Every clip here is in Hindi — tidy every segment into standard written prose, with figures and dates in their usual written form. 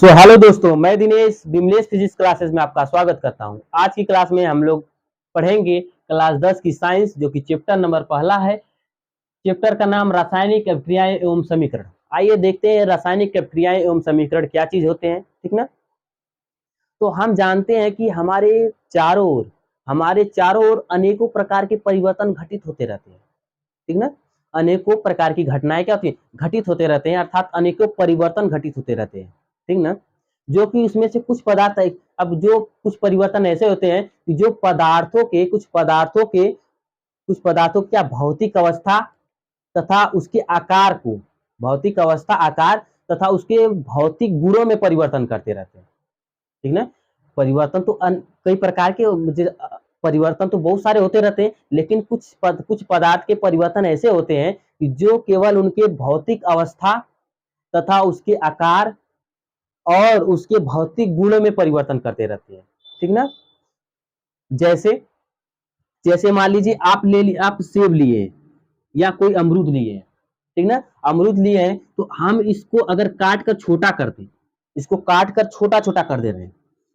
हेलो दोस्तों, मैं दिनेश विमलेश फिजिक्स क्लासेस में आपका स्वागत करता हूं। आज की क्लास में हम लोग पढ़ेंगे क्लास 10 की साइंस, जो कि चैप्टर नंबर पहला है। चैप्टर का नाम रासायनिक अभिक्रियाएं एवं समीकरण। आइए देखते हैं रासायनिक अभिक्रियाएं एवं समीकरण क्या चीज होते हैं, ठीक ना। तो हम जानते हैं कि हमारे चारों ओर अनेकों प्रकार के परिवर्तन घटित होते रहते हैं, ठीक ना। अनेकों प्रकार की घटनाएं क्या होती है, घटित होते रहते हैं, अर्थात अनेकों परिवर्तन घटित होते रहते हैं, ठीक ना। जो कि उसमें से कुछ पदार्थ है, अब जो कुछ परिवर्तन ऐसे होते हैं कि जो कुछ पदार्थों की भौतिक अवस्था तथा उसके आकार को, भौतिक अवस्था, आकार तथा उसके भौतिक गुणों में परिवर्तन करते रहते हैं, ठीक ना। परिवर्तन तो कई प्रकार के परिवर्तन तो बहुत सारे होते रहते हैं, लेकिन कुछ पदार्थ के परिवर्तन ऐसे होते हैं कि जो केवल उनके भौतिक अवस्था तथा उसके आकार और उसके भौतिक गुणों में परिवर्तन करते रहते हैं, ठीक ना। जैसे जैसे मान लीजिए आप सेब लिए या कोई अमरूद लिए, ठीक ना। अमरूद लिए हैं तो हम इसको अगर काट कर छोटा कर दें, इसको काट कर छोटा छोटा कर दे रहे हैं,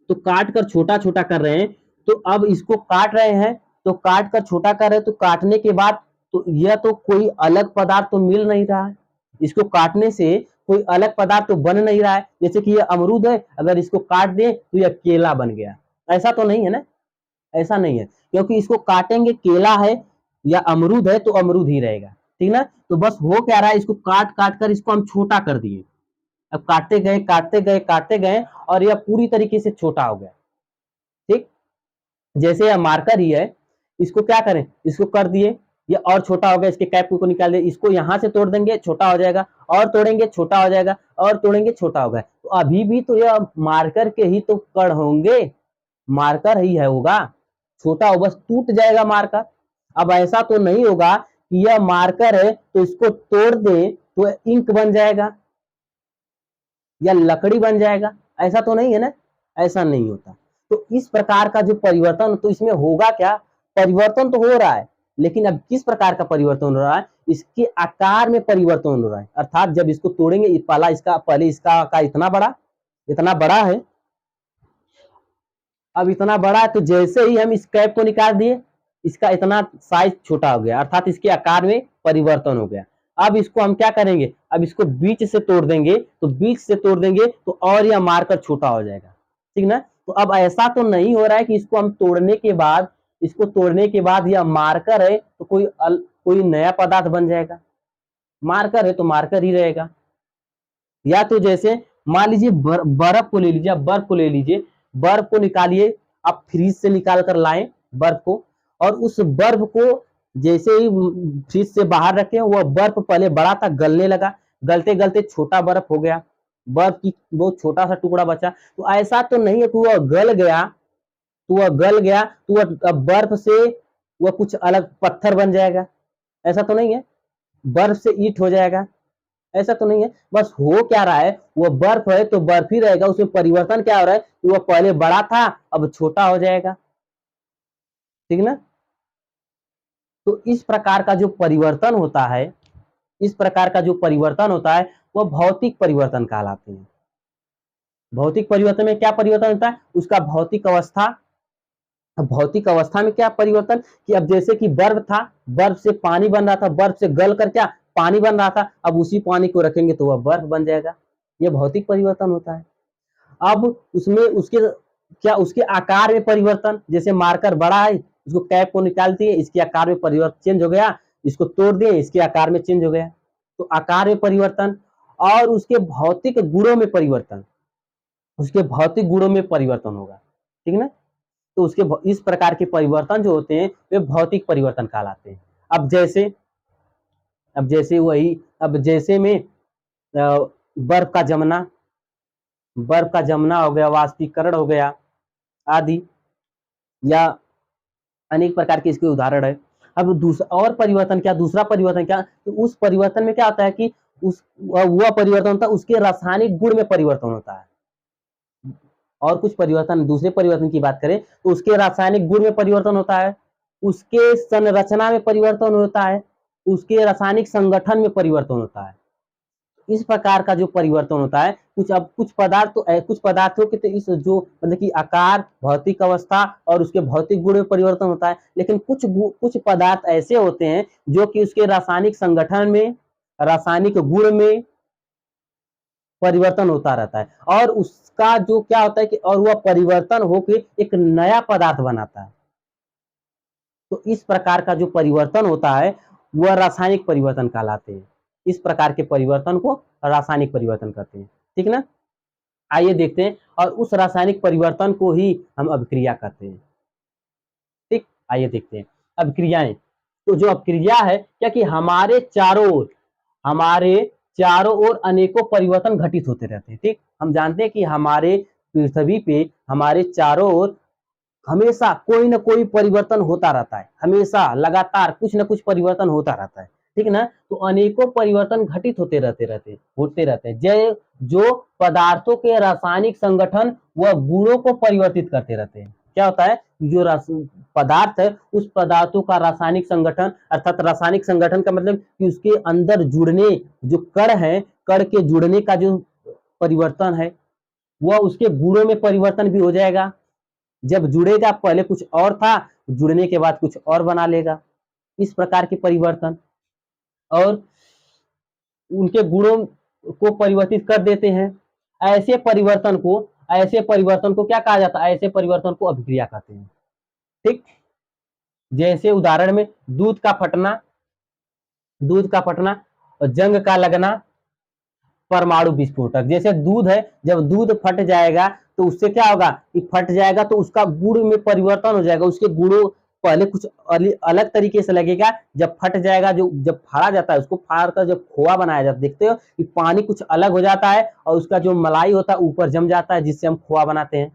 तो काट कर छोटा छोटा कर रहे हैं, तो अब इसको काट रहे हैं, तो काट कर छोटा कर रहे हैं, तो काटने के बाद तो यह तो कोई अलग पदार्थ तो मिल नहीं रहा है। इसको काटने से कोई अलग पदार्थ तो बन नहीं रहा है। जैसे कि यह अमरूद है, अगर इसको काट दें तो यह केला बन गया, ऐसा तो नहीं है ना। ऐसा नहीं है, क्योंकि इसको काटेंगे, केला है या अमरूद है तो अमरूद ही रहेगा, ठीक ना। तो बस हो क्या रहा है, इसको काट काट कर इसको हम छोटा कर दिए। अब काटते गए और यह पूरी तरीके से छोटा हो गया, ठीक। जैसे यह मार्कर ही है, इसको क्या करें, इसको कर दिए, ये और छोटा हो गया, इसके कैप को निकाल दिए, इसको यहां से तोड़ देंगे, छोटा हो जाएगा, और तोड़ेंगे, छोटा हो जाएगा, और तोड़ेंगे, छोटा हो गया। तो अभी भी तो यह मार्कर के ही तो कण होंगे, मार्कर ही है होगा, छोटा हो, बस टूट जाएगा मार्कर। अब ऐसा तो नहीं होगा कि यह मार्कर है तो इसको तोड़ दे तो इंक बन जाएगा या लकड़ी बन जाएगा, ऐसा तो नहीं है ना। ऐसा नहीं होता। तो इस प्रकार का जो परिवर्तन, तो इसमें होगा क्या, परिवर्तन तो हो रहा है, लेकिन अब किस प्रकार का परिवर्तन हो रहा है, इसके आकार में परिवर्तन हो रहा है। अर्थात जब इसको तोड़ेंगे, पहले इसका आकार इतना बड़ा है, अब इतना बड़ा है, तो जैसे ही हम इस कैप को निकाल दिए, इसका इतना साइज छोटा हो गया, अर्थात इसके आकार में परिवर्तन हो गया। अब इसको हम क्या करेंगे, अब इसको बीच से तोड़ देंगे, तो और यह मार्कर छोटा हो जाएगा, ठीक ना। तो अब ऐसा तो नहीं हो रहा है कि इसको तोड़ने के बाद यह मार्कर है तो कोई नया पदार्थ बन जाएगा। मार्कर है तो मार्कर ही रहेगा। या तो जैसे मान लीजिए बर्फ को ले लीजिए, आप बर्फ को निकालिए, आप फ्रीज से निकाल कर लाएं बर्फ को, और उस बर्फ को जैसे ही फ्रीज से बाहर रखें, वह बर्फ पहले बड़ा था, गलने लगा, गलते गलते छोटा बर्फ हो गया, बर्फ की बहुत छोटा सा टुकड़ा बचा। तो ऐसा तो नहीं है कि वह बर्फ से वह कुछ अलग पत्थर बन जाएगा, ऐसा तो नहीं है। बर्फ से ईंट हो जाएगा, ऐसा तो नहीं है। बस हो क्या रहा है, वो बर्फ है तो बर्फ ही रहेगा, उसमें परिवर्तन क्या हो रहा है कि वो पहले बड़ा था अब छोटा हो जाएगा, ठीक ना। तो इस प्रकार का जो परिवर्तन होता है वह भौतिक परिवर्तन कहलाते हैं। भौतिक परिवर्तन में क्या परिवर्तन होता है, उसका भौतिक अवस्था में क्या परिवर्तन, कि अब जैसे कि बर्फ था, बर्फ से पानी बन रहा था, बर्फ से गल कर क्या पानी बन रहा था, अब उसी पानी को रखेंगे तो वह बर्फ बन जाएगा। यह भौतिक परिवर्तन होता है। अब उसमें उसके आकार में परिवर्तन, जैसे मार्कर बड़ा है, इसको कैप को निकाल दिए, इसके आकार में परिवर्तन चेंज हो गया, इसको तोड़ दिए, इसके आकार में चेंज हो गया। तो आकार में परिवर्तन और उसके भौतिक गुणों में परिवर्तन होगा, ठीक ना। तो उसके इस प्रकार के परिवर्तन जो होते हैं वे भौतिक परिवर्तन कहलाते हैं। अब जैसे अब जैसे वही अब जैसे में बर्फ का जमना हो गया, वाष्पीकरण हो गया आदि, या अनेक प्रकार के इसके उदाहरण है। अब दूसरा परिवर्तन क्या, तो उस परिवर्तन में क्या होता है कि वह परिवर्तन होता है, उसके रासायनिक गुण में परिवर्तन होता है। और कुछ परिवर्तन, दूसरे परिवर्तन की बात करें तो उसके रासायनिक गुण में परिवर्तन होता है, उसके संरचना में परिवर्तन होता है, उसके रासायनिक संगठन में परिवर्तन होता है। इस प्रकार का जो परिवर्तन होता है, कुछ पदार्थों के तो इस जो मतलब कि आकार, भौतिक अवस्था और उसके भौतिक गुण में परिवर्तन होता है, लेकिन कुछ पदार्थ ऐसे होते हैं जो कि उसके रासायनिक संगठन में, रासायनिक गुण में परिवर्तन होता रहता है, और उसका जो क्या होता है कि और वह परिवर्तन होकर एक नया पदार्थ बनाता है। तो इस प्रकार का जो परिवर्तन होता है वह रासायनिक परिवर्तन कहलाते हैं। इस प्रकार के परिवर्तन को रासायनिक परिवर्तन कहते हैं। ठीक ना? आइए देखते हैं, और उस रासायनिक परिवर्तन को ही हम अभिक्रिया कहते हैं। ठीक, आइए देखते हैं अभिक्रियाएं। तो जो अभिक्रिया है क्या कि हमारे चारों ओर अनेकों परिवर्तन घटित होते रहते हैं। ठीक, हम जानते हैं कि हमारे पृथ्वी पे हमारे चारों ओर हमेशा कोई ना कोई परिवर्तन होता रहता है, हमेशा लगातार कुछ ना कुछ परिवर्तन होता रहता है। ठीक ना? तो अनेकों परिवर्तन घटित होते रहते हैं जो पदार्थों के रासायनिक संगठन व गुणों को परिवर्तित करते रहते हैं। क्या होता है, जो पदार्थ है उस पदार्थों का रासायनिक संगठन, अर्थात रासायनिक संगठन का मतलब कि उसके अंदर जुड़ने, जो कण है, कण के जुड़ने का जो परिवर्तन है वह उसके गुणों में परिवर्तन भी हो जाएगा। जब जुड़ेगा पहले कुछ और था, जुड़ने के बाद कुछ और बना लेगा। इस प्रकार के परिवर्तन, और उनके गुणों को परिवर्तित कर देते हैं। ऐसे परिवर्तन को क्या कहा जाता है? ऐसे परिवर्तन को अभिक्रिया कहते हैं। ठीक, जैसे उदाहरण में दूध का फटना और जंग का लगना, परमाणु विस्फोटक। जैसे दूध है, जब दूध फट जाएगा तो उससे क्या होगा कि फट जाएगा तो उसका गुण में परिवर्तन हो जाएगा। उसके गुणों पहले कुछ अलग तरीके से लगेगा, जब फट जाएगा, जब फाड़ा जाता है, उसको फाड़ कर जब खोआ बनाया जाता है, देखते हो कि पानी कुछ अलग हो जाता है और उसका जो मलाई होता है ऊपर जम जाता है, जिससे हम खोआ बनाते हैं।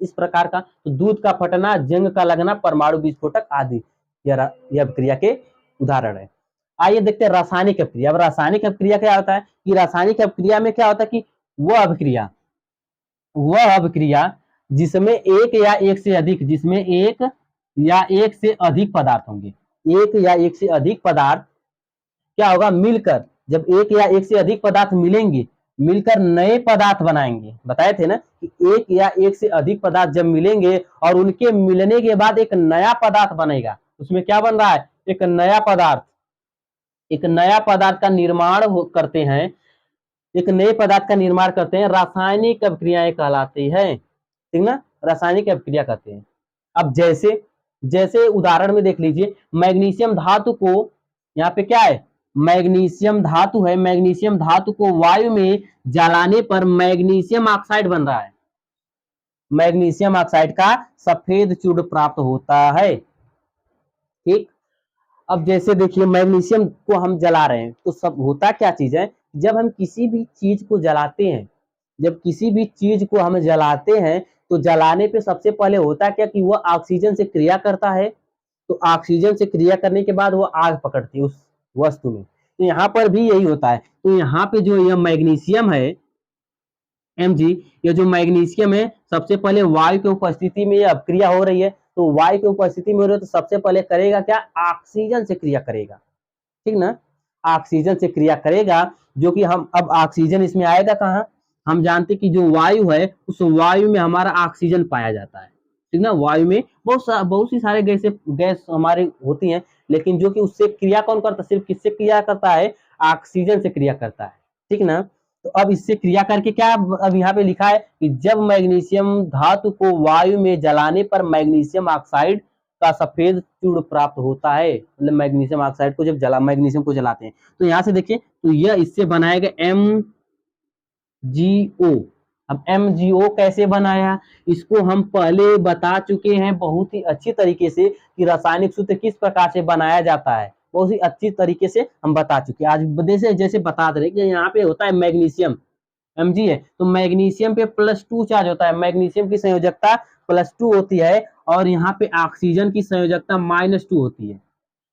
इस प्रकार का तो दूध का फटना, जंग का लगना, परमाणु विस्फोटक आदि यह अभिक्रिया के उदाहरण है। आइए देखते हैं रासायनिक अभिक्रिया। अब रासायनिक अभिक्रिया क्या होता है कि रासायनिक अभिक्रिया में क्या होता है कि वह अभिक्रिया जिसमें एक या एक से अधिक पदार्थ होंगे। एक या एक से अधिक पदार्थ क्या होगा, मिलकर, जब एक या एक से अधिक पदार्थ मिलकर नए पदार्थ बनाएंगे। बताए थे ना कि एक या एक से अधिक पदार्थ जब मिलेंगे और उनके मिलने के बाद एक नया पदार्थ बनेगा। उसमें क्या बन रहा है, एक नया पदार्थ का निर्माण करते हैं, एक नए पदार्थ का निर्माण करते हैं, रासायनिक अभिक्रियाएं कहलाती है। ठीक ना? रासायनिक अभिक्रिया कहते हैं। अब जैसे उदाहरण में देख लीजिए, मैग्नीशियम धातु को, यहाँ पे क्या है, मैग्नीशियम धातु है, मैग्नीशियम धातु को वायु में जलाने पर मैग्नीशियम ऑक्साइड बन रहा है। मैग्नीशियम ऑक्साइड का सफेद चूर्ण प्राप्त होता है। ठीक, अब जैसे देखिए मैग्नीशियम को हम जला रहे हैं तो सब होता क्या चीज है, जब हम किसी भी चीज को जलाते हैं तो जलाने पे सबसे पहले होता क्या कि वह ऑक्सीजन से क्रिया करता है। तो ऑक्सीजन से क्रिया करने के बाद वो आग पकड़ती है उस वस्तु में। तो यहाँ पर भी यही होता है। तो यहाँ पे जो यह मैग्नीशियम है Mg, ये जो मैग्नीशियम है, सबसे पहले वायु की उपस्थिति में यह अभिक्रिया हो रही है। तो वायु की उपस्थिति में हो रही है तो सबसे पहले करेगा क्या, ऑक्सीजन से क्रिया करेगा। ठीक ना? ऑक्सीजन से क्रिया करेगा, जो कि हम अब ऑक्सीजन इसमें आएगा कहाँ, हम जानते कि जो वायु है उस वायु में हमारा ऑक्सीजन पाया जाता है। ठीक ना? वायु में बहुत सी सारे गैस हमारे होती हैं, लेकिन जो कि उससे क्रिया कौन करता है, सिर्फ किससे क्रिया करता है, ऑक्सीजन से क्रिया करता है। ठीक ना? तो अब इससे क्रिया करके क्या, अब यहाँ पे लिखा है कि जब मैग्नीशियम धातु को वायु में जलाने पर मैग्नीशियम ऑक्साइड का सफेद चूर्ण प्राप्त होता है। मतलब मैग्नीशियम ऑक्साइड को जब मैग्नीशियम को जलाते हैं तो यहाँ से देखिए, तो यह इससे बनाएगा MgO। अब MgO कैसे बनाया, इसको हम पहले बता चुके हैं बहुत ही अच्छी तरीके से कि रासायनिक सूत्र किस प्रकार से बनाया जाता है, बहुत ही अच्छी तरीके से हम बता चुके हैं। आज जैसे बता दे कि यहाँ पे होता है मैग्नीशियम, Mg है, तो मैग्नीशियम पे +2 चार्ज होता है। मैग्नीशियम की संयोजकता +2 होती है और यहाँ पे ऑक्सीजन की संयोजकता -2 होती है।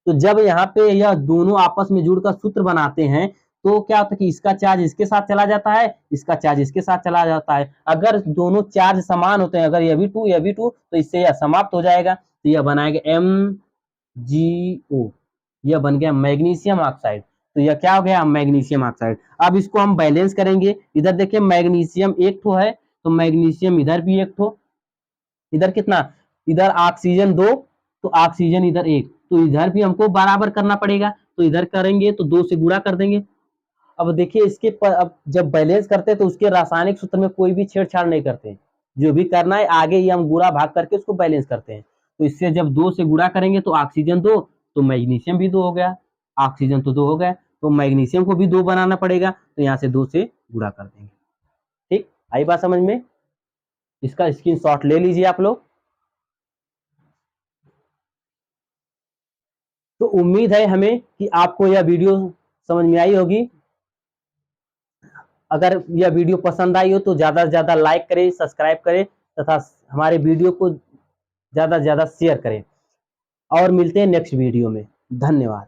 तो जब यहाँ पे यह दोनों आपस में जुड़कर सूत्र बनाते हैं तो क्या होता है कि इसका चार्ज इसके साथ चला जाता है, इसका चार्ज इसके साथ चला जाता है। अगर दोनों चार्ज समान होते हैं, अगर यह भी 2 तो इससे यह समाप्त हो जाएगा। तो यह बनाएगा MgO, यह बन गया मैग्नीशियम ऑक्साइड। तो यह क्या हो गया, मैग्नीशियम ऑक्साइड। अब इसको हम बैलेंस करेंगे, इधर देखिए मैग्नीशियम एक ठो है, तो मैग्नीशियम इधर भी एक ठो, इधर कितना, इधर ऑक्सीजन 2, तो ऑक्सीजन इधर 1, तो इधर भी हमको बराबर करना पड़ेगा, तो इधर करेंगे तो 2 से गुणा कर देंगे। अब देखिए इसके अब जब बैलेंस करते हैं तो उसके रासायनिक सूत्र में कोई भी छेड़छाड़ नहीं करते हैं, जो भी करना है आगे ही हम गुणा भाग करके उसको बैलेंस करते हैं। तो इससे जब 2 से गुणा करेंगे तो ऑक्सीजन 2, तो मैग्नीशियम भी 2 हो गया, ऑक्सीजन तो 2 हो गया, तो मैग्नीशियम को भी 2 बनाना पड़ेगा, तो यहाँ से 2 से गुणा कर देंगे। ठीक, आई बात समझ में? इसका स्क्रीनशॉट ले लीजिए आप लोग। तो उम्मीद है हमें कि आपको यह वीडियो समझ में आई होगी। अगर यह वीडियो पसंद आई हो तो ज़्यादा से ज़्यादा लाइक करें, सब्सक्राइब करें तथा हमारे वीडियो को ज़्यादा से ज़्यादा शेयर करें, और मिलते हैं नेक्स्ट वीडियो में। धन्यवाद।